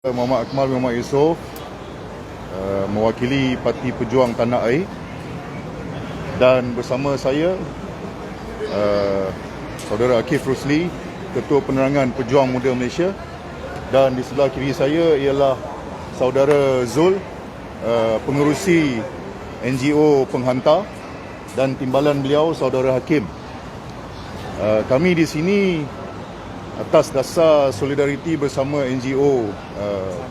Muhammad Akmal Muhammad Yusof, mewakili Parti Pejuang Tanah Air, dan bersama saya Saudara Akif Rusli, Ketua Penerangan Pejuang Muda Malaysia, dan di sebelah kiri saya ialah Saudara Zul, pengerusi NGO Penghantar, dan timbalan beliau Saudara Hakim. Kami di sini atas dasar solidariti bersama NGO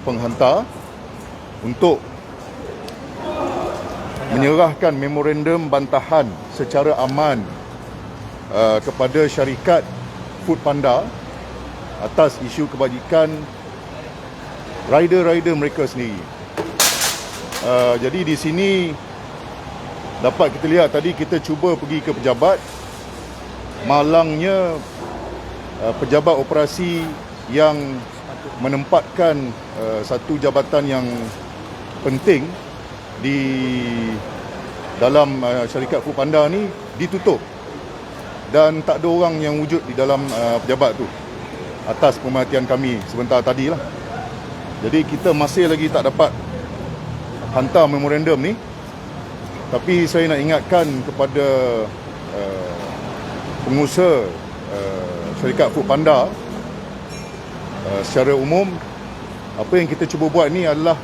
Penghantar untuk menyerahkan memorandum bantahan secara aman kepada syarikat Foodpanda atas isu kebajikan rider-rider mereka sendiri. Jadi di sini dapat kita lihat tadi kita cuba pergi ke pejabat, malangnya pejabat operasi yang menempatkan satu jabatan yang penting di dalam syarikat Foodpanda ni ditutup dan tak ada orang yang wujud di dalam pejabat tu atas pemerhatian kami sebentar tadi lah. Jadi kita masih lagi tak dapat hantar memorandum ni, tapi saya nak ingatkan kepada pengusaha syarikat Foodpanda secara umum, apa yang kita cuba buat ni adalah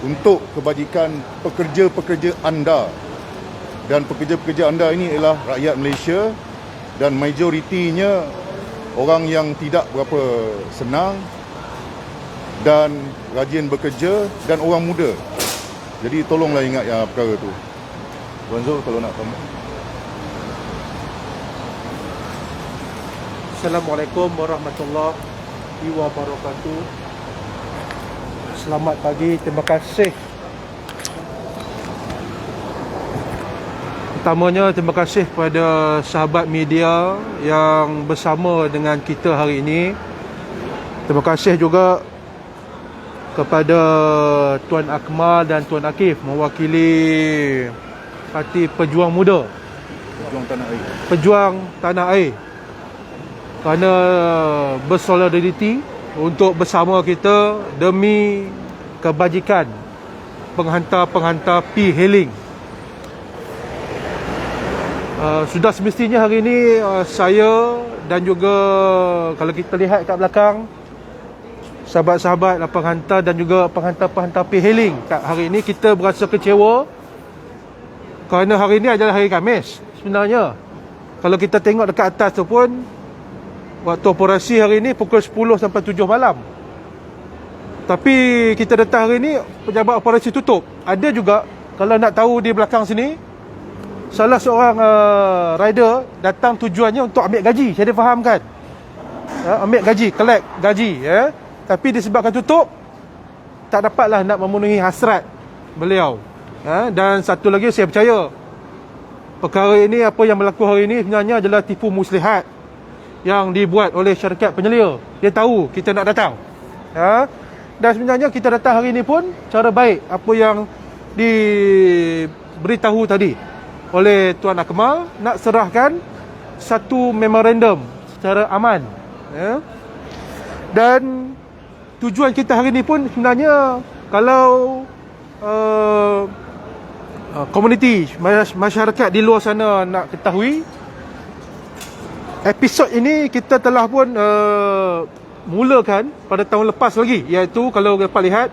untuk kebajikan pekerja-pekerja anda, dan pekerja-pekerja anda ini ialah rakyat Malaysia dan majoritinya orang yang tidak berapa senang dan rajin bekerja dan orang muda. Jadi tolonglah ingat yang perkara tu. Tuan Zul, kalau nak tambah. Assalamualaikum warahmatullahi wabarakatuh. Selamat pagi, terima kasih. Pertamanya, terima kasih kepada sahabat media yang bersama dengan kita hari ini. Terima kasih juga kepada Tuan Akmal dan Tuan Akif mewakili Parti Pejuang Muda, Pejuang Tanah Air, Pejuang Tanah Air, kerana bersolidariti untuk bersama kita demi kebajikan penghantar-penghantar P-hailing. Sudah semestinya hari ini saya dan juga kalau kita lihat kat belakang sahabat-sahabat penghantar dan juga penghantar-penghantar P-hailing, hari ini kita berasa kecewa kerana hari ini adalah hari Khamis. Sebenarnya kalau kita tengok dekat atas tu pun, waktu operasi hari ini pukul 10 sampai 7 malam. Tapi kita datang hari ini, pejabat operasi tutup. Ada juga, kalau nak tahu di belakang sini, salah seorang rider datang tujuannya untuk ambil gaji. Saya fahamkan, ambil gaji, collect gaji, tapi disebabkan tutup, tak dapatlah nak memenuhi hasrat beliau. Dan satu lagi, saya percaya perkara ini, apa yang berlaku hari ini sebenarnya adalah tipu muslihat yang dibuat oleh syarikat penyelia. Dia tahu kita nak datang, dan sebenarnya kita datang hari ini pun cara baik apa yang diberitahu tadi oleh Tuan Akmal, nak serahkan satu memorandum secara aman, dan tujuan kita hari ini pun sebenarnya, kalau komuniti masyarakat di luar sana nak ketahui, episod ini kita telah pun mulakan pada tahun lepas lagi, iaitu kalau dapat lihat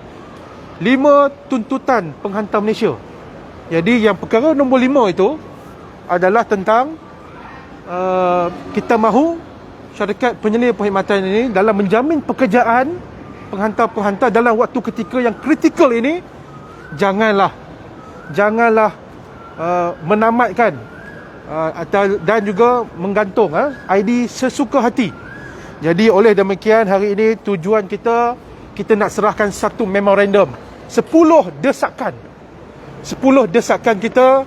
5 tuntutan penghantar Malaysia. Jadi yang perkara nombor 5 itu adalah tentang kita mahu syarikat penyelia perkhidmatan ini dalam menjamin pekerjaan penghantar-penghantar dalam waktu ketika yang kritikal ini, janganlah menamatkan dan juga menggantung ID sesuka hati. Jadi oleh demikian hari ini tujuan kita nak serahkan satu memorandum 10 desakan kita,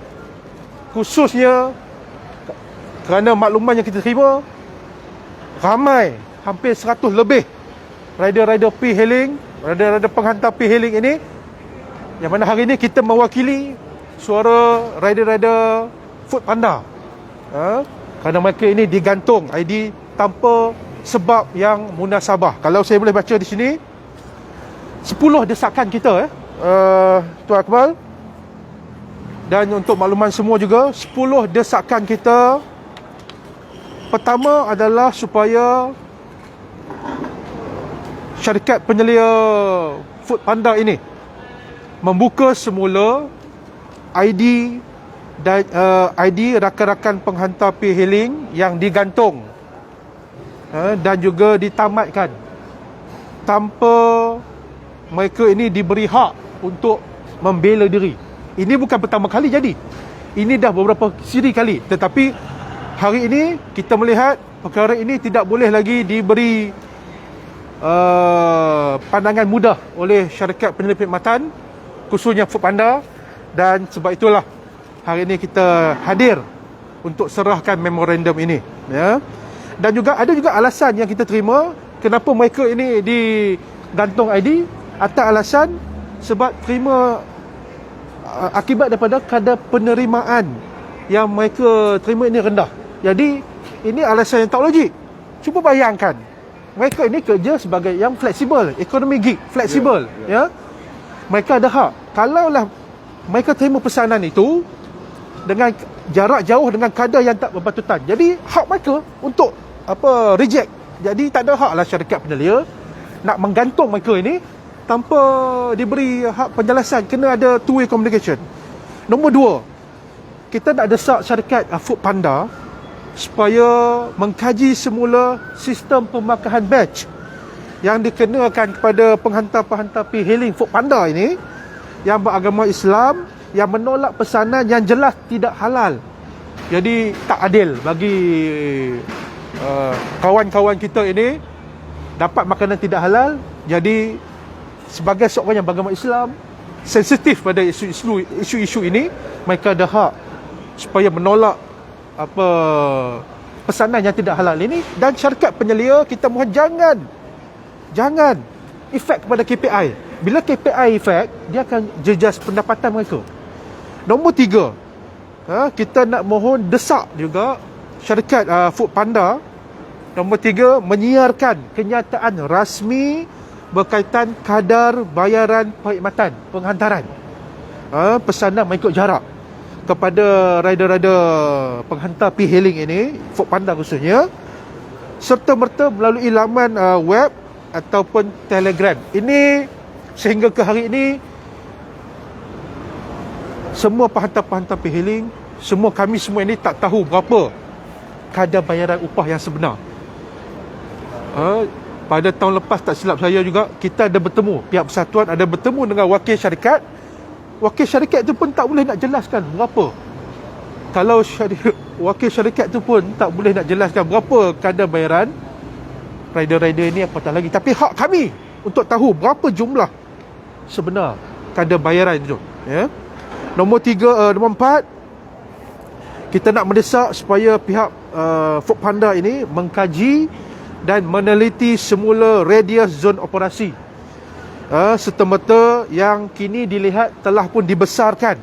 khususnya kerana makluman yang kita terima, ramai, hampir 100 lebih rider-rider P-hailing, rider-rider penghantar P-hailing ini, yang mana hari ini kita mewakili suara rider-rider Foodpanda, kerana mereka ini digantung ID tanpa sebab yang munasabah. Kalau saya boleh baca di sini, 10 desakan kita Tuan Akmal. Dan untuk makluman semua juga, 10 desakan kita. Pertama adalah supaya syarikat penyelia Foodpanda ini membuka semula ID dan ID rakan-rakan penghantar P-hailing yang digantung dan juga ditamatkan tanpa mereka ini diberi hak untuk membela diri. Ini bukan pertama kali jadi. Ini dah beberapa siri kali. Tetapi hari ini kita melihat perkara ini tidak boleh lagi diberi pandangan mudah oleh syarikat penyelia perkhidmatan, khususnya Foodpanda. Dan sebab itulah hari ini kita hadir untuk serahkan memorandum ini, ya. Dan juga ada juga alasan yang kita terima kenapa mereka ini digantung ID. Atas alasan sebab terima akibat daripada kadar penerimaan yang mereka terima ini rendah. Jadi ini alasan yang tak logik. Cuba bayangkan, mereka ini kerja sebagai yang fleksibel, ekonomi gig, fleksibel, ya. Mereka ada hak. Kalaulah mereka terima pesanan itu dengan jarak jauh dengan kadar yang tak berpatutan, jadi hak mereka untuk reject. Jadi tak ada hak lah syarikat penyelia nak menggantung mereka ini tanpa diberi hak penjelasan. Kena ada two-way communication. Nombor 2, kita nak desak syarikat Foodpanda supaya mengkaji semula sistem pemakahan batch yang dikenakan kepada penghantar-penghantar P-hailing Foodpanda ini yang beragama Islam, yang menolak pesanan yang jelas tidak halal. Jadi tak adil bagi kawan-kawan kita ini dapat makanan tidak halal. Jadi sebagai seorang yang beragama Islam, sensitif pada isu-isu ini, mereka ada hak supaya menolak pesanan yang tidak halal ini. Dan syarikat penyelia kita mohon jangan efek kepada KPI. Bila KPI efek, dia akan jejas pendapatan mereka. Nombor 3, kita nak mohon desak juga syarikat Foodpanda. Nombor 3, menyiarkan kenyataan rasmi berkaitan kadar bayaran perkhidmatan penghantaran pesanan mengikut jarak kepada rider-rider penghantar P-hailing ini, Foodpanda khususnya, serta merta melalui laman web ataupun Telegram. Ini sehingga ke hari ini semua penghantar-penghantar P-hailing, kami semua ini tak tahu berapa kadar bayaran upah yang sebenar. Pada tahun lepas tak silap saya juga, kita ada bertemu, pihak persatuan ada bertemu dengan wakil syarikat. Wakil syarikat tu pun tak boleh nak jelaskan berapa. Kalau wakil syarikat tu pun tak boleh nak jelaskan berapa kadar bayaran rider-rider ini, apatah lagi. Tapi hak kami untuk tahu berapa jumlah sebenar kadar bayaran itu, ya. Nombor 4, kita nak mendesak supaya pihak Foodpanda ini mengkaji dan meneliti semula radius zon operasi serta-merta yang kini dilihat telah pun dibesarkan.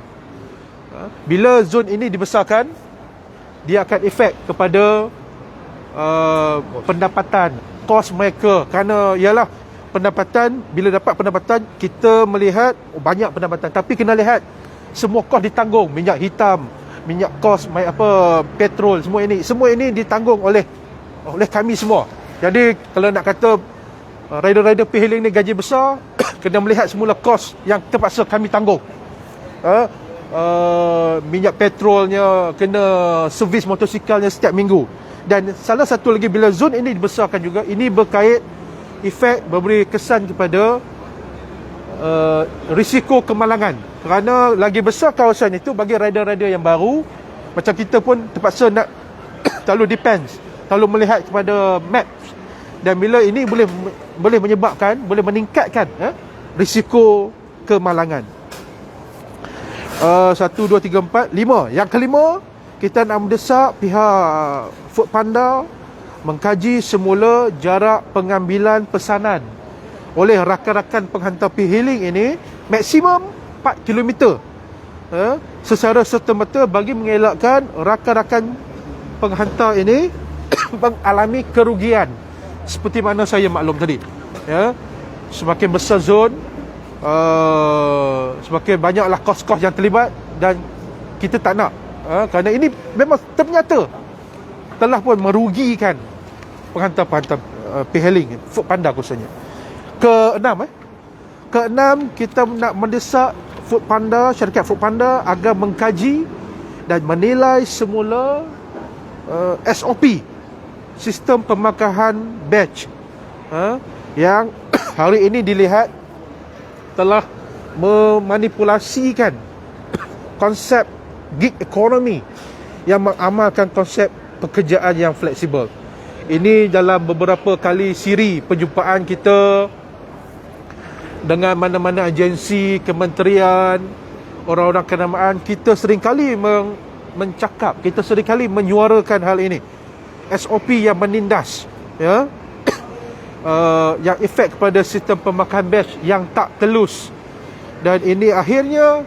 Bila zon ini dibesarkan, dia akan efek kepada pendapatan, kos mereka. Kerana ialah pendapatan, bila dapat pendapatan, kita melihat banyak pendapatan, tapi kena lihat semua kos ditanggung. Minyak hitam, minyak kos, petrol, semua ini ditanggung oleh kami semua. Jadi kalau nak kata rider-rider P-hailing ni gaji besar, kena melihat semula kos yang terpaksa kami tanggung. Minyak petrolnya, kena servis motosikalnya setiap minggu. Dan salah satu lagi, bila zon ini dibesarkan juga, ini berkait efek, memberi kesan kepada risiko kemalangan. Kerana lagi besar kawasan itu, bagi rider-rider yang baru macam kita pun terpaksa nak terlalu depends, terlalu melihat kepada maps. Dan bila ini boleh menyebabkan, boleh meningkatkan risiko kemalangan. 1, 2, 3, 4, 5. Yang kelima, kita nak mendesak pihak Foodpanda mengkaji semula jarak pengambilan pesanan oleh rakan-rakan penghantar P-hailing ini maksimum 4 km secara serta-merta bagi mengelakkan rakan-rakan penghantar ini mengalami kerugian. Seperti mana saya maklum tadi, ya, semakin besar zon, semakin banyaklah kos-kos yang terlibat, dan kita tak nak, kerana ini memang ternyata telah pun merugikan penghantar-penghantar P-hailing, Foodpanda khususnya. Keenam, kita nak mendesak Foodpanda, syarikat Foodpanda agar mengkaji dan menilai semula SOP, sistem pemakahan batch, yang hari ini dilihat telah memanipulasikan konsep gig economy yang mengamalkan konsep pekerjaan yang fleksibel. Ini dalam beberapa kali siri perjumpaan kita dengan mana-mana agensi, kementerian, orang-orang kenamaan, kita seringkali mencakap, kita seringkali menyuarakan hal ini. SOP yang menindas, ya, yang efek kepada sistem pemakahan batch yang tak telus, dan ini akhirnya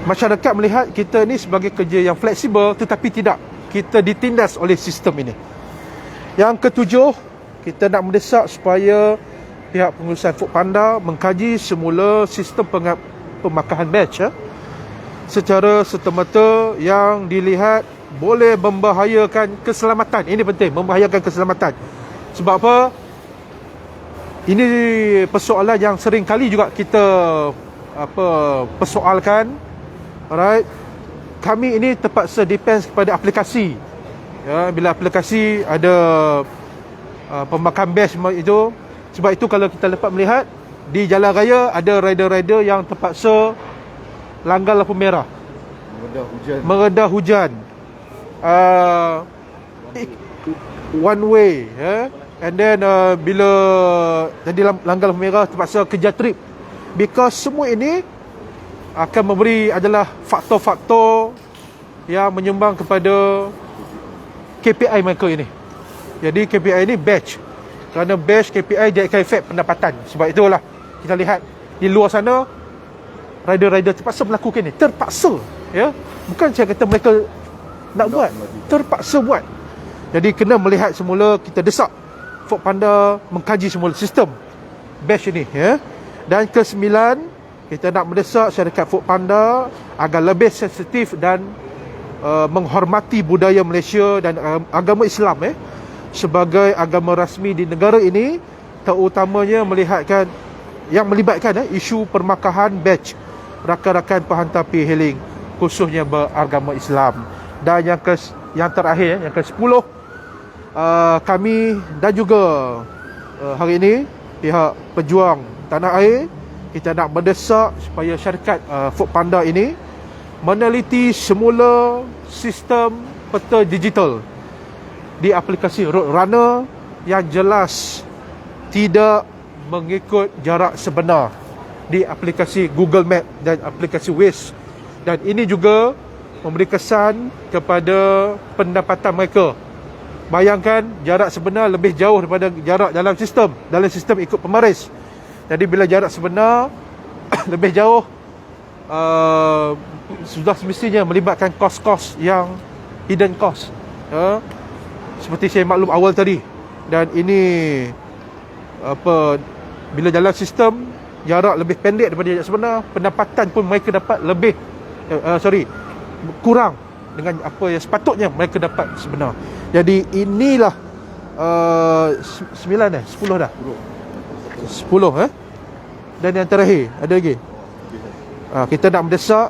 masyarakat melihat kita ni sebagai kerja yang fleksibel, tetapi tidak, kita ditindas oleh sistem ini. Yang ketujuh, kita nak mendesak supaya pihak pengurusan Foodpanda mengkaji semula sistem pemakahan batch, secara serta-merta yang dilihat boleh membahayakan keselamatan. Ini penting, membahayakan keselamatan. Sebab apa? Ini persoalan yang sering kali juga kita persoalkan. Alright. Kami ini terpaksa depends kepada aplikasi. Ya, bila aplikasi ada pemakaman batch itu. Sebab itu kalau kita dapat melihat di jalan raya ada rider-rider yang terpaksa langgar lampu merah, meredah hujan, one way, and then bila jadi langgar lampu merah terpaksa kejar trip. Because semua ini akan memberi adalah faktor-faktor yang menyumbang kepada KPI mereka ini. Jadi KPI ini batch. Kerana batch KPI dia akan efek pendapatan. Sebab itulah kita lihat di luar sana rider-rider terpaksa melakukan ini. Terpaksa, ya. Bukan saya kata mereka nak buat, terpaksa buat. Jadi kena melihat semula, kita desak Foodpanda mengkaji semula sistem batch ini, ya. Dan kesembilan, kita nak mendesak syarikat Foodpanda agar lebih sensitif dan menghormati budaya Malaysia dan agama Islam, sebagai agama rasmi di negara ini, terutamanya melibatkan isu permakahan batch rakan-rakan penghantar P-hailing khususnya beragama Islam. Dan yang terakhir, yang ke-10, kami dan juga hari ini pihak pejuang tanah air, kita nak mendesak supaya syarikat Foodpanda ini meneliti semula sistem peta digital di aplikasi Roadrunner yang jelas tidak mengikut jarak sebenar di aplikasi Google Map dan aplikasi Waze. Dan ini juga memberi kesan kepada pendapatan mereka. Bayangkan jarak sebenar lebih jauh daripada jarak dalam sistem. Dalam sistem ikut pemaris. Jadi bila jarak sebenar lebih jauh, sudah semestinya melibatkan kos-kos yang hidden cost, seperti saya maklum awal tadi. Dan ini bila dalam sistem jarak lebih pendek daripada jarak sebenar, pendapatan pun mereka dapat lebih kurang dengan apa yang sepatutnya mereka dapat sebenar. Jadi inilah 10 dah. 10 Dan yang terakhir ada lagi. Kita nak mendesak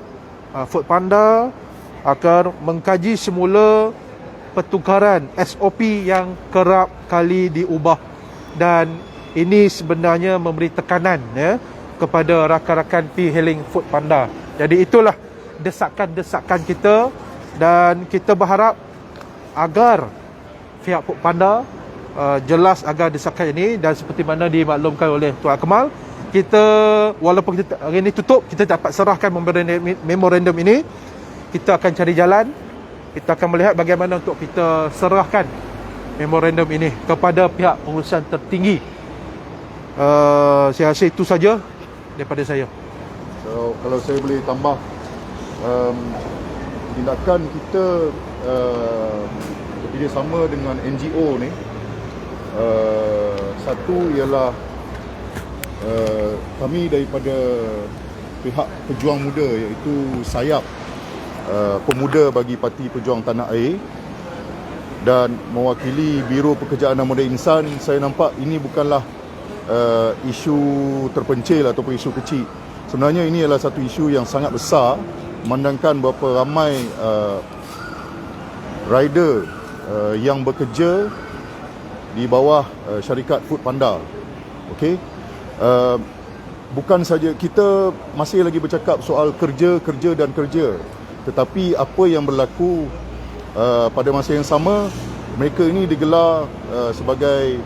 Foodpanda agar mengkaji semula pertukaran SOP yang kerap kali diubah, dan ini sebenarnya memberi tekanan kepada rakan-rakan P-hailing Foodpanda. Jadi itulah desakan-desakan kita, dan kita berharap agar pihak Foodpanda jelas agar desakan ini, dan seperti mana dimaklumkan oleh Tuan Akmal, kita walaupun kita hari ini tutup, kita dapat serahkan memorandum ini. Kita akan cari jalan, kita akan melihat bagaimana untuk kita serahkan memorandum ini kepada pihak pengurusan tertinggi. Saya rasa itu saja daripada saya. So, kalau saya boleh tambah, tindakan kita bekerjasama dengan NGO ni, satu ialah kami daripada pihak Pejuang Muda, iaitu sayap pemuda bagi Parti Pejuang Tanah Air dan mewakili Biro Pekerjaan dan Modal Insan, saya nampak ini bukanlah isu terpencil ataupun isu kecil. Sebenarnya ini adalah satu isu yang sangat besar, memandangkan berapa ramai rider yang bekerja di bawah syarikat Foodpanda. Okey. Bukan saja kita masih lagi bercakap soal kerja dan kerja, tetapi apa yang berlaku pada masa yang sama, mereka ini digelar sebagai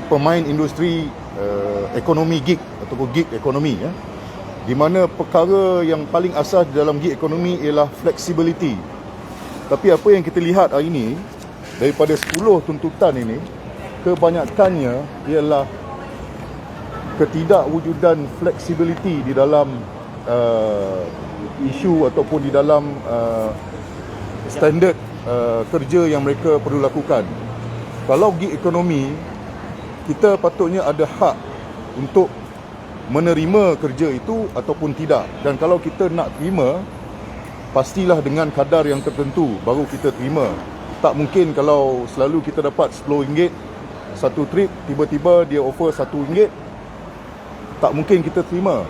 pemain industri ekonomi gig ataupun gig ekonomi, ya. Di mana perkara yang paling asas dalam gig ekonomi ialah flexibility. Tapi apa yang kita lihat hari ini, daripada 10 tuntutan ini, kebanyakannya ialah ketidakwujudan flexibility di dalam isu ataupun di dalam standard kerja yang mereka perlu lakukan. Kalau gig ekonomi, kita patutnya ada hak untuk menerima kerja itu ataupun tidak. Dan kalau kita nak terima, pastilah dengan kadar yang tertentu baru kita terima. Tak mungkin kalau selalu kita dapat RM10 satu trip, tiba-tiba dia offer RM1, tak mungkin kita terima.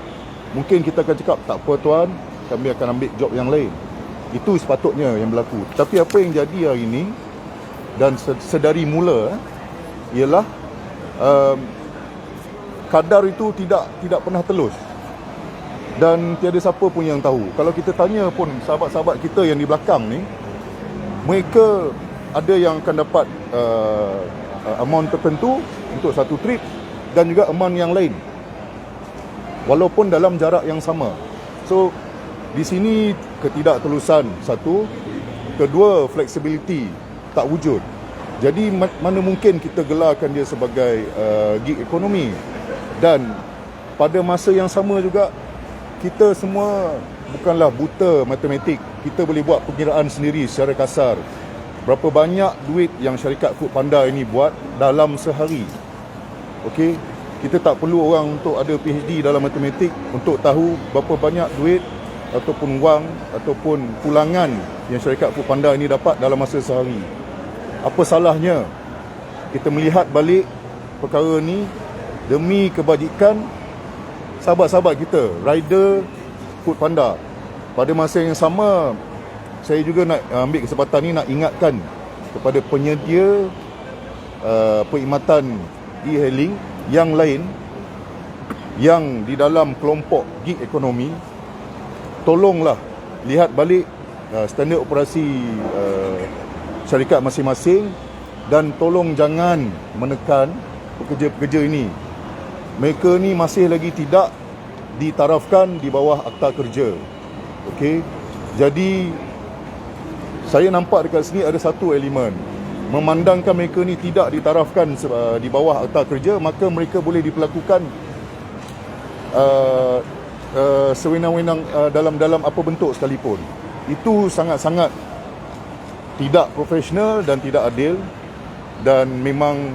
Mungkin kita akan cakap, tak apa tuan, kami akan ambil job yang lain. Itu sepatutnya yang berlaku. Tapi apa yang jadi hari ini dan sedari mula ialah kadar itu tidak pernah telus. Dan tiada siapa pun yang tahu. Kalau kita tanya pun sahabat-sahabat kita yang di belakang ni, mereka ada yang akan dapat amount tertentu untuk satu trip dan juga amount yang lain, walaupun dalam jarak yang sama. So di sini ketidaktelusan satu, kedua flexibility tak wujud. Jadi mana mungkin kita gelarkan dia sebagai gig ekonomi. Dan pada masa yang sama juga, kita semua bukanlah buta matematik. Kita boleh buat perkiraan sendiri secara kasar. Berapa banyak duit yang syarikat Foodpanda ini buat dalam sehari. Okey, kita tak perlu orang untuk ada PhD dalam matematik untuk tahu berapa banyak duit ataupun wang ataupun pulangan yang syarikat Foodpanda ini dapat dalam masa sehari. Apa salahnya kita melihat balik perkara ni demi kebajikan sahabat-sahabat kita, rider Foodpanda. Pada masa yang sama, saya juga nak ambil kesempatan ni nak ingatkan kepada penyedia perkhidmatan e-hailing yang lain yang di dalam kelompok gig ekonomi, tolonglah lihat balik standard operasi syarikat masing-masing dan tolong jangan menekan pekerja-pekerja ini. Mereka ni masih lagi tidak ditarafkan di bawah Akta Kerja. Okey. Jadi saya nampak dekat sini ada satu elemen. Memandangkan mereka ni tidak ditarafkan di bawah Akta Kerja, maka mereka boleh diperlakukan sewenang-wenang dalam apa bentuk sekalipun. Itu sangat-sangat tidak profesional dan tidak adil, dan memang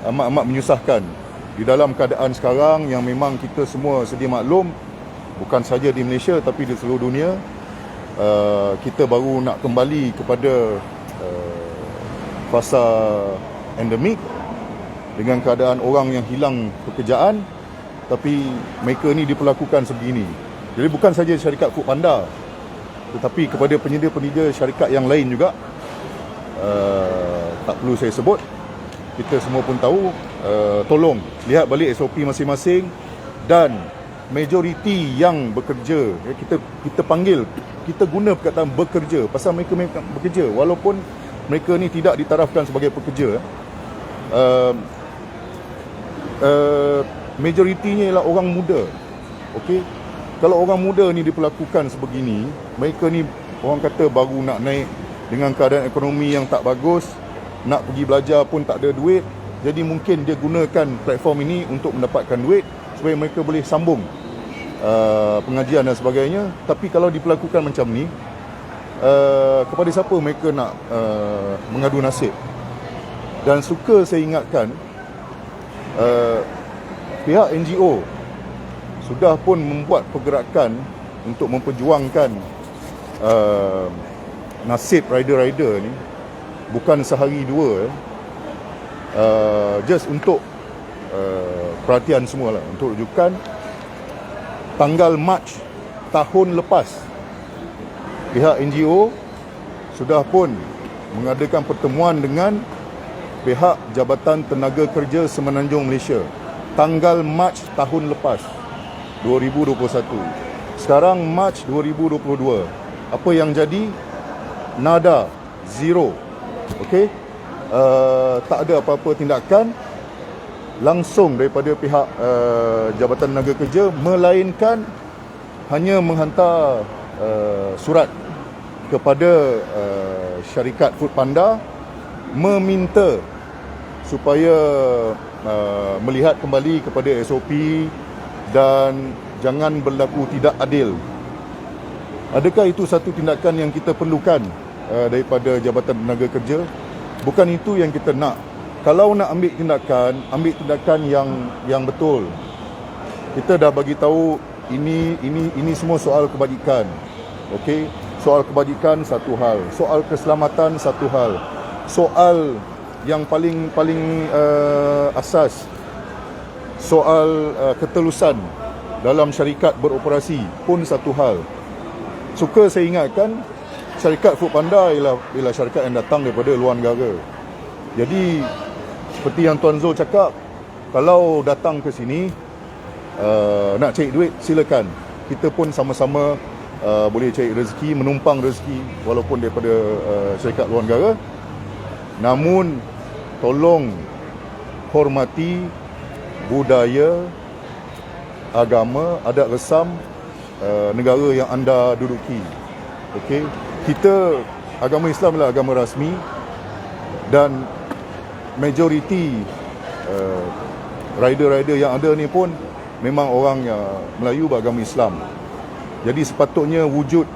amat-amat menyusahkan. Di dalam keadaan sekarang yang memang kita semua sedia maklum, bukan saja di Malaysia tapi di seluruh dunia, kita baru nak kembali kepada fasa endemik dengan keadaan orang yang hilang pekerjaan, tapi mereka ni diperlakukan sebegini. Jadi bukan saja syarikat Foodpanda, tetapi kepada penyedia-penyedia syarikat yang lain juga. Tak perlu saya sebut, kita semua pun tahu. Tolong lihat balik SOP masing-masing, dan majoriti yang bekerja, kita panggil, kita guna perkataan bekerja pasal mereka bekerja walaupun mereka ni tidak ditarafkan sebagai pekerja. Majoritinya ialah orang muda. Okey, kalau orang muda ni diperlakukan sebegini, mereka ni orang kata baru nak naik dengan keadaan ekonomi yang tak bagus, nak pergi belajar pun tak ada duit. Jadi mungkin dia gunakan platform ini untuk mendapatkan duit supaya mereka boleh sambung pengajian dan sebagainya. Tapi kalau diperlakukan macam ni, kepada siapa mereka nak mengadu nasib? Dan suka saya ingatkan, pihak NGO sudah pun membuat pergerakan untuk memperjuangkan nasib rider-rider ni, bukan sehari dua, just untuk perhatian semualah, untuk rujukan tanggal Mac tahun lepas pihak NGO sudah pun mengadakan pertemuan dengan pihak Jabatan Tenaga Kerja Semenanjung Malaysia tanggal Mac tahun lepas 2021. Sekarang Mac 2022. Apa yang jadi? Nada, zero. Okey? Tak ada apa-apa tindakan langsung daripada pihak Jabatan Tenaga Kerja, melainkan hanya menghantar surat kepada syarikat Foodpanda meminta supaya melihat kembali kepada SOP dan jangan berlaku tidak adil. Adakah itu satu tindakan yang kita perlukan daripada Jabatan Tenaga Kerja? Bukan itu yang kita nak. Kalau nak ambil tindakan yang betul. Kita dah bagi tahu ini semua soal kebajikan. Okey, soal kebajikan satu hal, soal keselamatan satu hal, soal yang paling asas, soal ketelusan dalam syarikat beroperasi pun satu hal. Suka saya ingatkan, syarikat Foodpanda ialah syarikat yang datang daripada luar negara. Jadi seperti yang Tuan Zul cakap, kalau datang ke sini nak cari duit, silakan. Kita pun sama-sama boleh cari rezeki, menumpang rezeki walaupun daripada syarikat luar negara. Namun tolong hormati budaya, agama, adat resam negara yang anda duduki. Okey, kita agama Islam adalah agama rasmi dan majoriti rider-rider yang ada ni pun memang orang Melayu beragama Islam. Jadi sepatutnya wujud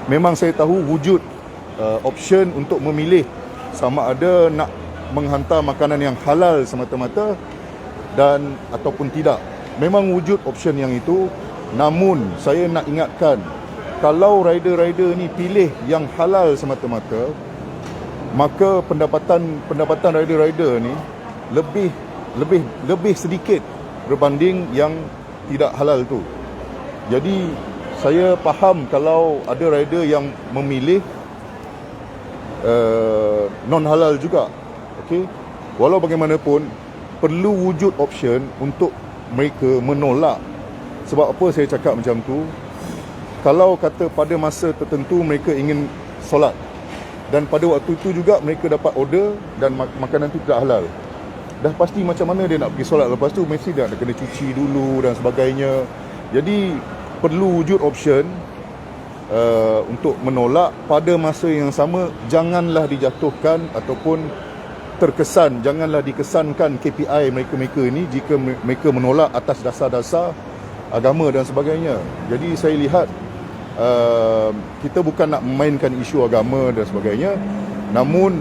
memang saya tahu wujud option untuk memilih sama ada nak menghantar makanan yang halal semata-mata dan ataupun tidak. Memang wujud option yang itu. Namun saya nak ingatkan, kalau rider-rider ni pilih yang halal semata-mata, maka pendapatan rider-rider ni lebih sedikit berbanding yang tidak halal tu. Jadi saya faham kalau ada rider yang memilih non halal juga. Okey, walau bagaimanapun perlu wujud option untuk mereka menolak. Sebab apa saya cakap macam tu? Kalau kata pada masa tertentu mereka ingin solat dan pada waktu itu juga mereka dapat order dan makanan itu tidak halal, dah pasti macam mana dia nak pergi solat lepas tu? Mesti dia nak kena cuci dulu dan sebagainya. Jadi perlu wujud option untuk menolak. Pada masa yang sama, janganlah dijatuhkan ataupun terkesan, janganlah dikesankan KPI mereka-mereka ini jika mereka menolak atas dasar-dasar agama dan sebagainya. Jadi saya lihat kita bukan nak memainkan isu agama dan sebagainya, namun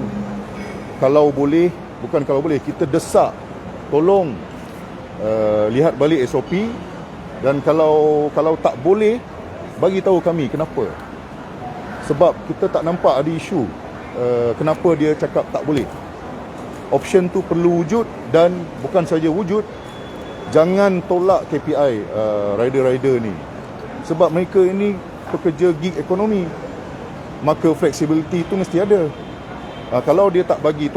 kalau boleh, kita desak, tolong lihat balik SOP, dan kalau tak boleh, bagi tahu kami kenapa. Sebab kita tak nampak ada isu kenapa dia cakap tak boleh. Option tu perlu wujud, dan bukan saja wujud, jangan tolak KPI rider-rider ni. Sebab mereka ini pekerja gig ekonomi, maka flexibility tu mesti ada. Kalau dia tak bagi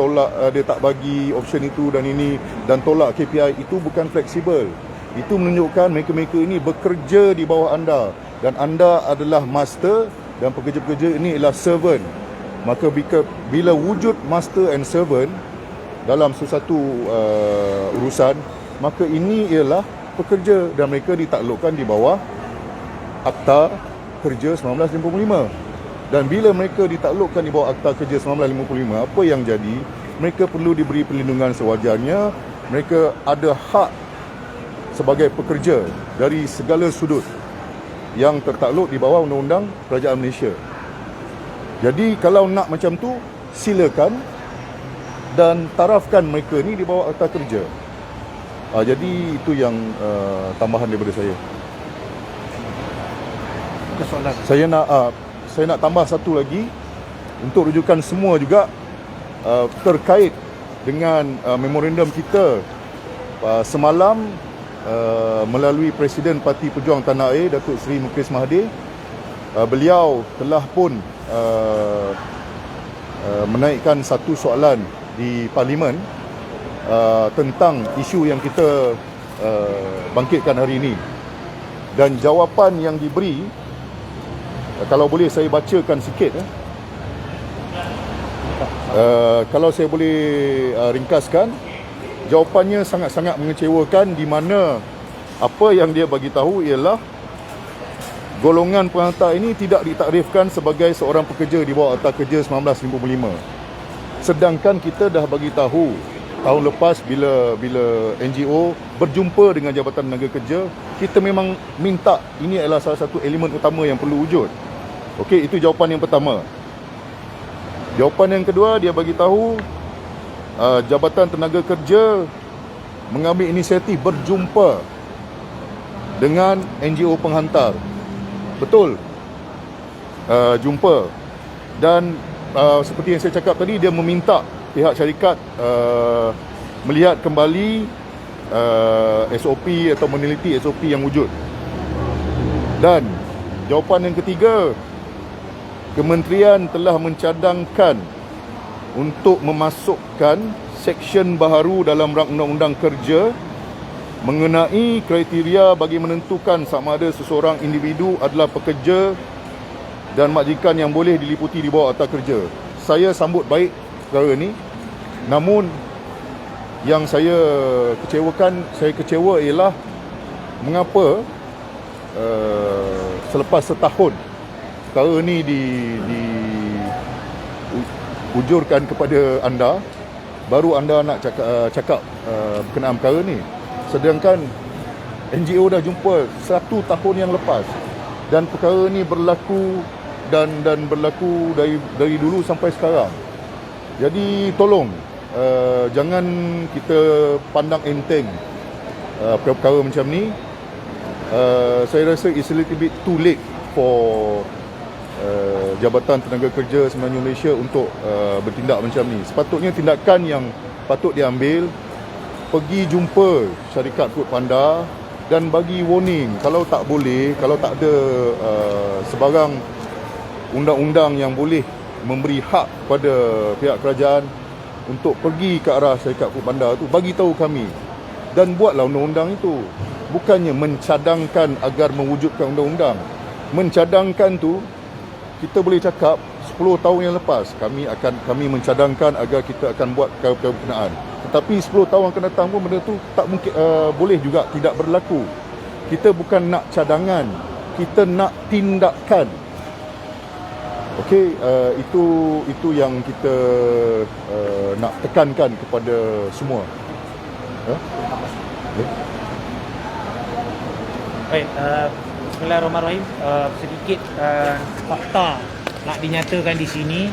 dia tak bagi option itu dan ini dan tolak KPI, itu bukan fleksibel. Itu menunjukkan mereka-mereka ini bekerja di bawah anda dan anda adalah master dan pekerja-pekerja ini adalah servant. Maka bila wujud master and servant dalam sesuatu urusan, maka ini ialah pekerja dan mereka ditaklukkan di bawah Akta Kerja 1955. Dan bila mereka ditaklukkan di bawah Akta Kerja 1955, apa yang jadi? Mereka perlu diberi perlindungan sewajarnya. Mereka ada hak sebagai pekerja dari segala sudut yang tertakluk di bawah Undang-Undang Kerajaan Malaysia. Jadi kalau nak macam tu, silakan, dan tarafkan mereka ni di bawah Akta Kerja. Jadi itu yang tambahan daripada saya. Soalan. Saya nak tambah satu lagi untuk rujukan semua juga terkait dengan memorandum kita semalam melalui Presiden Parti Pejuang Tanah Air Datuk Seri Mukesh Mahathir. Beliau telah pun menaikkan satu soalan di Parlimen tentang isu yang kita bangkitkan hari ini, dan jawapan yang diberi, kalau boleh saya bacakan sikit. Kalau saya boleh ringkaskan, jawapannya sangat-sangat mengecewakan, di mana apa yang dia bagi tahu ialah golongan penghantar ini tidak ditakrifkan sebagai seorang pekerja di bawah Akta Kerja 1955. Sedangkan kita dah bagi tahu tahun lepas bila NGO berjumpa dengan Jabatan Tenaga Kerja, kita memang minta ini adalah salah satu elemen utama yang perlu wujud. Okey, itu jawapan yang pertama. Jawapan yang kedua, dia bagi tahu Jabatan Tenaga Kerja mengambil inisiatif berjumpa dengan NGO penghantar. Betul, jumpa, dan seperti yang saya cakap tadi, dia meminta pihak syarikat melihat kembali SOP atau meneliti SOP yang wujud. Dan jawapan yang ketiga, kementerian telah mencadangkan untuk memasukkan seksyen baharu dalam rang undang-undang kerja mengenai kriteria bagi menentukan sama ada seseorang individu adalah pekerja dan majikan yang boleh diliputi di bawah Akta Kerja. Saya sambut baik perkara ini, namun yang saya kecewa ialah mengapa selepas setahun perkara ini diujurkan kepada anda, baru anda nak cakap berkenaan perkara ni. Sedangkan NGO dah jumpa 1 tahun yang lepas, dan perkara ni berlaku dan berlaku dari dulu sampai sekarang. Jadi tolong jangan kita pandang enteng perkara macam ni. Saya rasa it's a little bit too late for Jabatan Tenaga Kerja Semenanjung Malaysia untuk bertindak macam ni. Sepatutnya tindakan yang patut diambil, pergi jumpa syarikat Foodpanda dan bagi warning. Kalau tak boleh, kalau tak ada sebarang undang-undang yang boleh memberi hak kepada pihak kerajaan untuk pergi ke arah syarikat Foodpanda tu, bagi tahu kami dan buatlah undang-undang itu. Bukannya mencadangkan agar mewujudkan undang-undang. Mencadangkan tu, kita boleh cakap 10 tahun yang lepas kami mencadangkan agar kita akan buat perkara-perkara berkenaan. Tetapi 10 tahun akan datang pun benda tu tak mungkin, boleh juga tidak berlaku. Kita bukan nak cadangan, kita nak tindakan. Okey, itu yang kita nak tekankan kepada semua. Baik, bismillahirrahmanirrahim. Sedikit fakta nak dinyatakan di sini.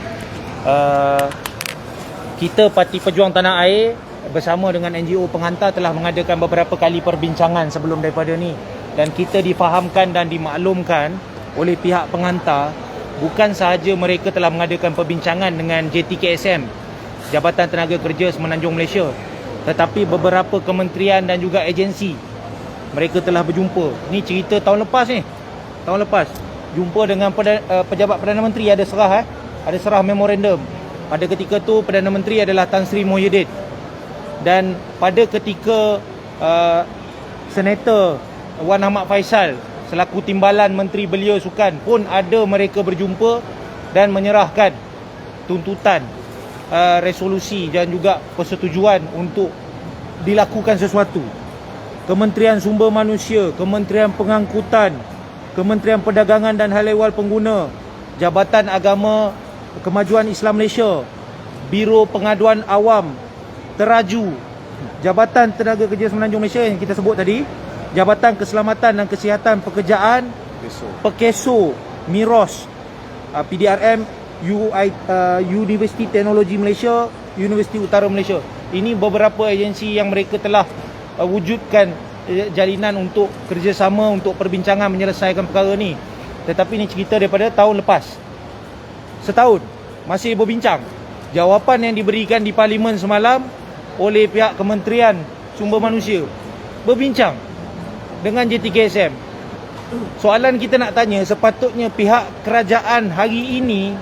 Kita Parti Pejuang Tanah Air bersama dengan NGO penghantar telah mengadakan beberapa kali perbincangan sebelum daripada ni, dan kita difahamkan dan dimaklumkan oleh pihak penghantar, bukan sahaja mereka telah mengadakan perbincangan dengan JTKSM, Jabatan Tenaga Kerja Semenanjung Malaysia, tetapi beberapa kementerian dan juga agensi mereka telah berjumpa. Ni cerita tahun lepas ni. Tahun lepas jumpa dengan pejabat Perdana Menteri, ada serah memorandum. Pada ketika tu Perdana Menteri adalah Tan Sri Muhyiddin. Dan pada ketika Senator Wan Ahmad Faisal selaku timbalan Menteri Belia Sukan pun ada mereka berjumpa dan menyerahkan tuntutan resolusi dan juga persetujuan untuk dilakukan sesuatu. Kementerian Sumber Manusia, Kementerian Pengangkutan, Kementerian Perdagangan dan Hal Ehwal Pengguna, Jabatan Agama Kemajuan Islam Malaysia, Biro Pengaduan Awam, Teraju, Jabatan Tenaga Kerja Semenanjung Malaysia yang kita sebut tadi, Jabatan Keselamatan dan Kesihatan Pekerjaan, Pekeso, Miros, PDRM, Universiti Teknologi Malaysia, Universiti Utara Malaysia. Ini beberapa agensi yang mereka telah wujudkan jalinan untuk kerjasama untuk perbincangan menyelesaikan perkara ni. Tetapi ni cerita daripada tahun lepas. Setahun masih berbincang. Jawapan yang diberikan di parlimen semalam oleh pihak Kementerian Sumber Manusia, berbincang dengan JTKSM. Soalan kita nak tanya, sepatutnya pihak kerajaan hari ini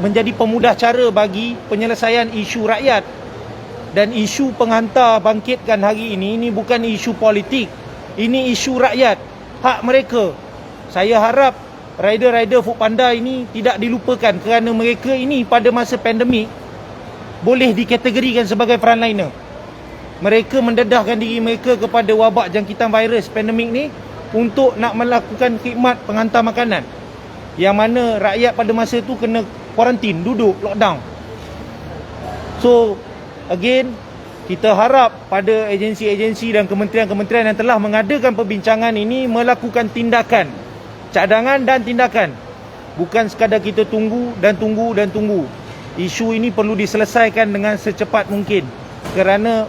menjadi pemudah cara bagi penyelesaian isu rakyat. Dan isu penghantar bangkitkan hari ini bukan isu politik. Ini isu rakyat, hak mereka. Saya harap rider-rider Foodpanda ini tidak dilupakan, kerana mereka ini pada masa pandemik boleh dikategorikan sebagai frontliner. Mereka mendedahkan diri mereka kepada wabak jangkitan virus pandemik ni untuk nak melakukan khidmat penghantar makanan, yang mana rakyat pada masa tu kena kuarantin, duduk, lockdown. So again, kita harap pada agensi-agensi dan kementerian-kementerian yang telah mengadakan perbincangan ini melakukan tindakan, cadangan dan tindakan. Bukan sekadar kita tunggu dan tunggu dan tunggu. Isu ini perlu diselesaikan dengan secepat mungkin, kerana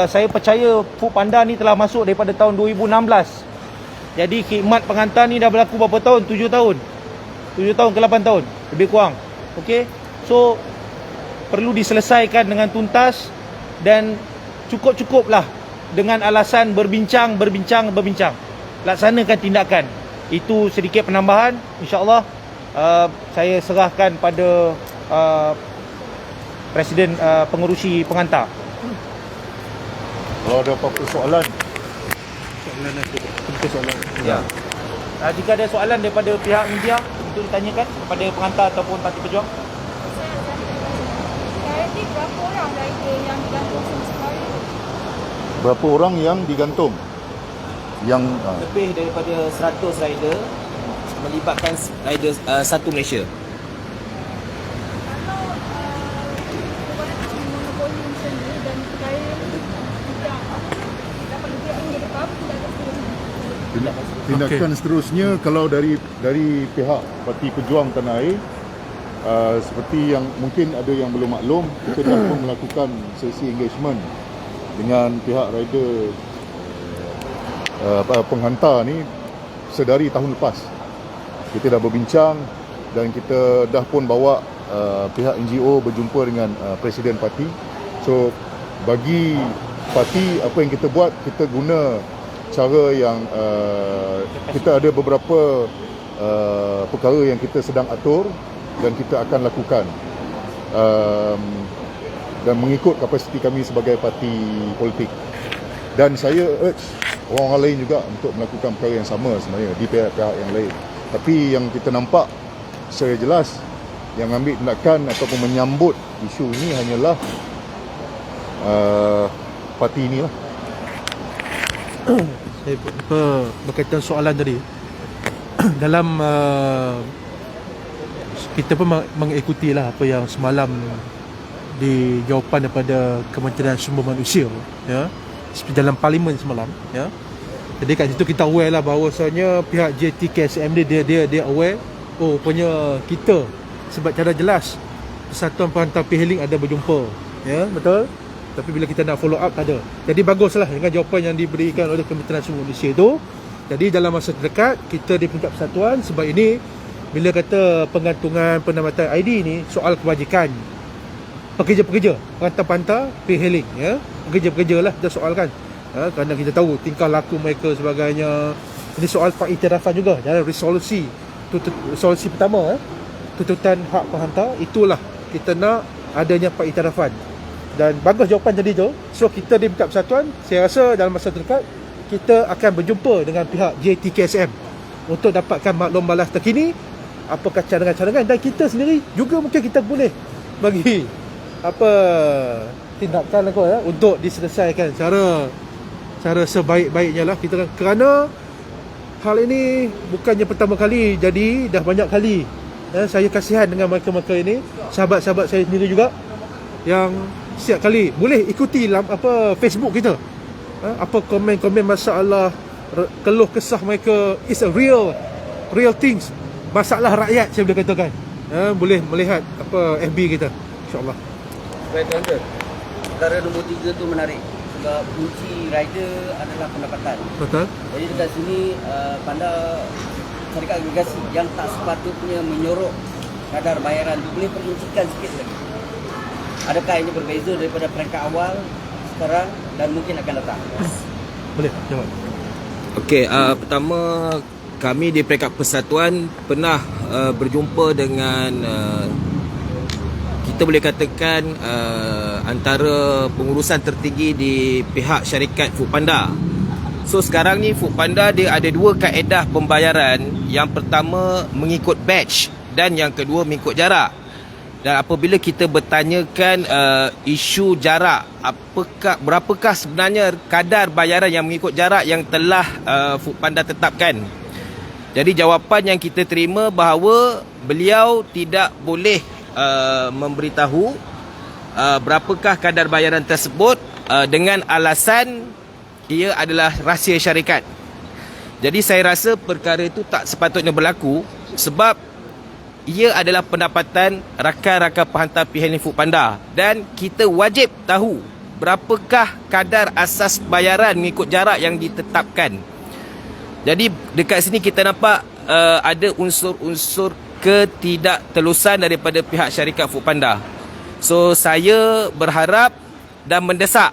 saya percaya Foodpanda ni telah masuk daripada tahun 2016. Jadi khidmat penghantar ni dah berlaku berapa tahun? 7 tahun. 7 tahun ke 8 tahun lebih kurang. Okey. So perlu diselesaikan dengan tuntas dan cukup-cukuplah dengan alasan berbincang. Laksanakan tindakan. Itu sedikit penambahan. InsyaAllah saya serahkan pada Presiden pengerusi penghantar. Kalau ada apa-apa soalan, Ya. Jika ada soalan daripada pihak media untuk ditanyakan kepada penghantar ataupun parti pejuang. Jadi berapa orang rider yang digantung sekarang? berapa orang yang digantung? Yang Lebih daripada 100 rider melibatkan rider satu Malaysia. Kalau monopoli macam ni dan perkara tidak dapat lebih jadi apa, tidak ada tindakan seterusnya kalau dari pihak Parti Pejuang Tanah Air, seperti yang mungkin ada yang belum maklum, kita dah pun melakukan sesi engagement dengan pihak rider penghantar ni sedari tahun lepas. Kita dah berbincang dan kita dah pun bawa pihak NGO berjumpa dengan Presiden Parti. So bagi parti, apa yang kita buat, kita guna cara yang kita ada beberapa perkara yang kita sedang atur dan kita akan lakukan dan mengikut kapasiti kami sebagai parti politik. Dan saya urge orang lain juga untuk melakukan perkara yang sama sebenarnya di pihak-pihak yang lain. Tapi yang kita nampak secara jelas, yang ambil tindakan ataupun menyambut isu ini hanyalah parti inilah. Saya berkaitan soalan tadi dalam kita pun mengikuti lah apa yang semalam di jawapan daripada Kementerian Sumber Manusia, ya, dalam parlimen semalam, ya. Jadi kat situ kita aware lah bahawasanya pihak JTKSM dia aware, oh rupanya kita sebab cara jelas Persatuan Penghantar P-Hailing ada berjumpa, ya, betul. Tapi bila kita nak follow up, tak ada. Jadi baguslah dengan jawapan yang diberikan oleh Kementerian Sumber Manusia itu. Jadi dalam masa terdekat, kita di peringkat persatuan, sebab ini bila kata pengantungan penambatan ID ni soal kebajikan pekerja-pekerja penghantar-penghantar P-Hailing, ya, pekerja-pekerja lah kita soalkan, ya, kerana kita tahu tingkah laku mereka sebagainya. Ini soal pengiktirafan juga dalam resolusi pertama, tuntutan hak penghantar. Itulah kita nak adanya pengiktirafan. Dan bagus jawapan tadi tu. So kita di peringkat persatuan, saya rasa dalam masa terdekat kita akan berjumpa dengan pihak JTKSM untuk dapatkan maklum balas terkini, apakah cadangan-cadangan, dan kita sendiri juga mungkin kita boleh bagi apa tindakan aku, ya, untuk diselesaikan cara sebaik-baiknya lah kita, kerana hal ini bukannya pertama kali jadi, dah banyak kali, ya, saya kasihan dengan mereka-mereka ini, sahabat-sahabat saya sendiri juga yang setiap kali boleh ikuti apa Facebook kita, apa komen-komen masalah keluh kesah mereka, is a real things, masalah rakyat saya boleh katakan, boleh melihat apa FB kita, insyaAllah. Baik tuan-tuan, perkara nombor 3 tu menarik. Sebab juga kunci rider adalah pendapatan. Betul. Jadi dekat sini Panda syarikat agregasi yang tak sepatutnya menyorok kadar bayaran tu boleh perincikan sikit lagi. Adakah ini berbeza daripada peringkat awal sekarang dan mungkin akan datang? Boleh jawab. Okey, pertama kami di peringkat persatuan pernah berjumpa dengan kita boleh katakan antara pengurusan tertinggi di pihak syarikat Foodpanda. So sekarang ni Foodpanda dia ada dua kaedah pembayaran. Yang pertama mengikut batch dan yang kedua mengikut jarak. Dan apabila kita bertanyakan isu jarak, berapakah sebenarnya kadar bayaran yang mengikut jarak yang telah Foodpanda tetapkan? Jadi jawapan yang kita terima bahawa beliau tidak boleh memberitahu berapakah kadar bayaran tersebut dengan alasan ia adalah rahsia syarikat. Jadi saya rasa perkara itu tak sepatutnya berlaku sebab ia adalah pendapatan rakan-rakan penghantar e-hailing Foodpanda dan kita wajib tahu berapakah kadar asas bayaran mengikut jarak yang ditetapkan. Jadi dekat sini kita nampak ada unsur-unsur ketidaktelusan daripada pihak syarikat Foodpanda. So saya berharap dan mendesak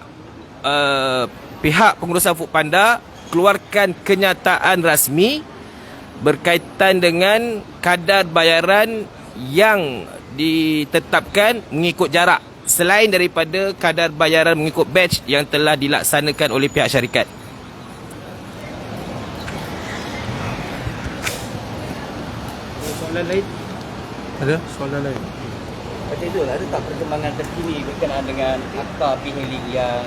pihak pengurusan Foodpanda keluarkan kenyataan rasmi berkaitan dengan kadar bayaran yang ditetapkan mengikut jarak selain daripada kadar bayaran mengikut batch yang telah dilaksanakan oleh pihak syarikat. Soalan lain? Ada soalan lain? Macam itu, ada tak perkembangan terkini berkenaan dengan akta e-hailing yang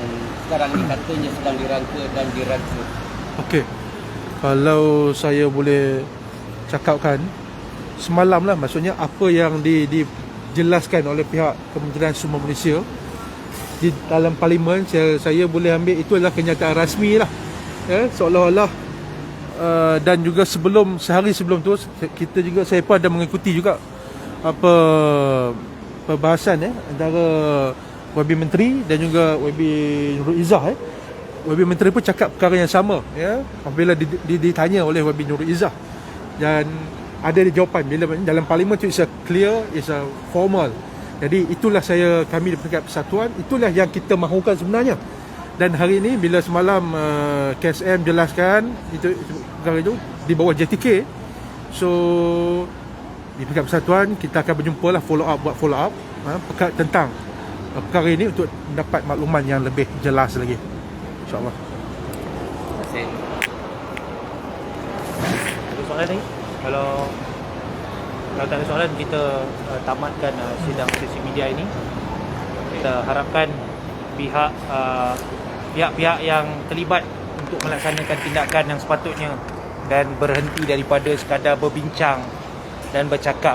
sekarang ni katanya sedang dirangka dan dirangka? Okey. Kalau saya boleh cakapkan semalam lah, maksudnya apa yang dijelaskan oleh pihak Kementerian Sumber Malaysia di dalam parlimen, saya boleh ambil itu adalah kenyataan rasmi lah, ya, seolah-olah dan juga sehari sebelum tu saya pun ada mengikuti juga apa perbahasan antara YB Menteri dan juga YB Nurul Izzah. YB Menteri pun cakap perkara yang sama, ya, apabila ditanya oleh YB Nurul Izzah, dan ada jawapan bila dalam parlimen tu is a clear, is a formal. Jadi itulah kami di peringkat persatuan, itulah yang kita mahukan sebenarnya. Dan hari ini bila semalam KSM jelaskan itu perkara itu di bawah JTK, so di peringkat persatuan kita akan berjumpa lah, buat follow up tentang perkara ini untuk mendapat makluman yang lebih jelas lagi, InsyaAllah. Terima kasih. Ada soalan lagi? Kalau tak ada soalan, kita tamatkan sidang sesi media ini. Kita harapkan pihak-pihak yang terlibat untuk melaksanakan tindakan yang sepatutnya dan berhenti daripada sekadar berbincang dan bercakap.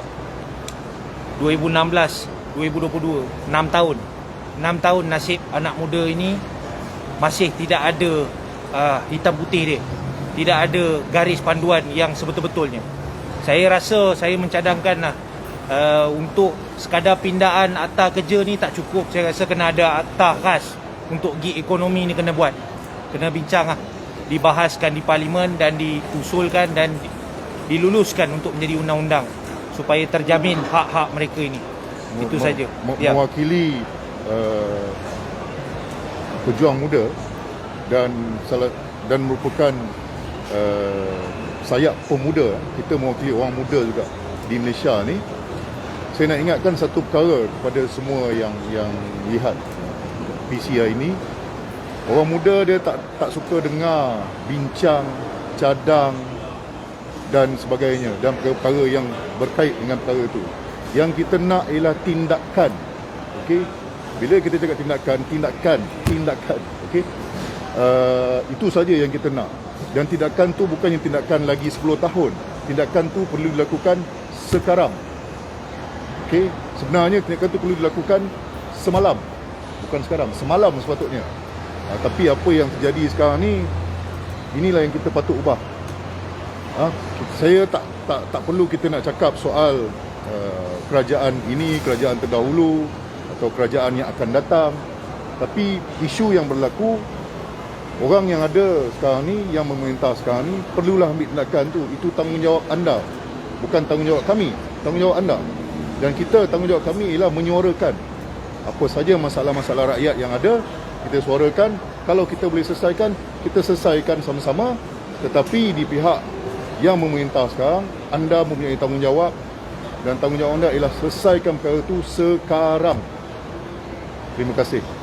2016, 2022, 6 tahun. 6 tahun nasib anak muda ini masih tidak ada hitam putih dia. Tidak ada garis panduan yang sebetul-betulnya. Saya rasa saya mencadangkan untuk sekadar pindaan akta kerja ni tak cukup. Saya rasa kena ada akta khas untuk gig ekonomi ni, kena buat. Kena bincang dibahaskan di parlimen dan diusulkan dan diluluskan untuk menjadi undang-undang supaya terjamin hak-hak mereka ini. Itu saja. Mewakili pejuang muda dan merupakan sayap pemuda. Kita mewakili orang muda juga di Malaysia ni. Saya nak ingatkan satu perkara kepada semua yang lihat PCI ini. Orang muda dia tak suka dengar bincang, cadang dan sebagainya, dan perkara-perkara yang berkait dengan perkara itu. Yang kita nak ialah tindakan. Okey? Bila kita cakap tindakan, okey? Itu saja yang kita nak. Dan tindakan tu bukannya tindakan lagi 10 tahun. Tindakan tu perlu dilakukan sekarang. Okey, sebenarnya tindakan tu perlu dilakukan semalam. Bukan sekarang, semalam sepatutnya. Tapi apa yang terjadi sekarang ni, inilah yang kita patut ubah. Saya tak perlu kita nak cakap soal kerajaan ini, kerajaan terdahulu atau kerajaan yang akan datang. Tapi isu yang berlaku Orang yang ada sekarang ni, yang memerintah sekarang ni, perlulah ambil tindakan tu. Itu tanggungjawab anda, bukan tanggungjawab kami, tanggungjawab anda. Dan kita, tanggungjawab kami ialah menyuarakan apa saja masalah-masalah rakyat yang ada, kita suarakan. Kalau kita boleh selesaikan, kita selesaikan sama-sama. Tetapi di pihak yang memerintah sekarang, anda mempunyai tanggungjawab, dan tanggungjawab anda ialah selesaikan perkara itu sekarang. Terima kasih.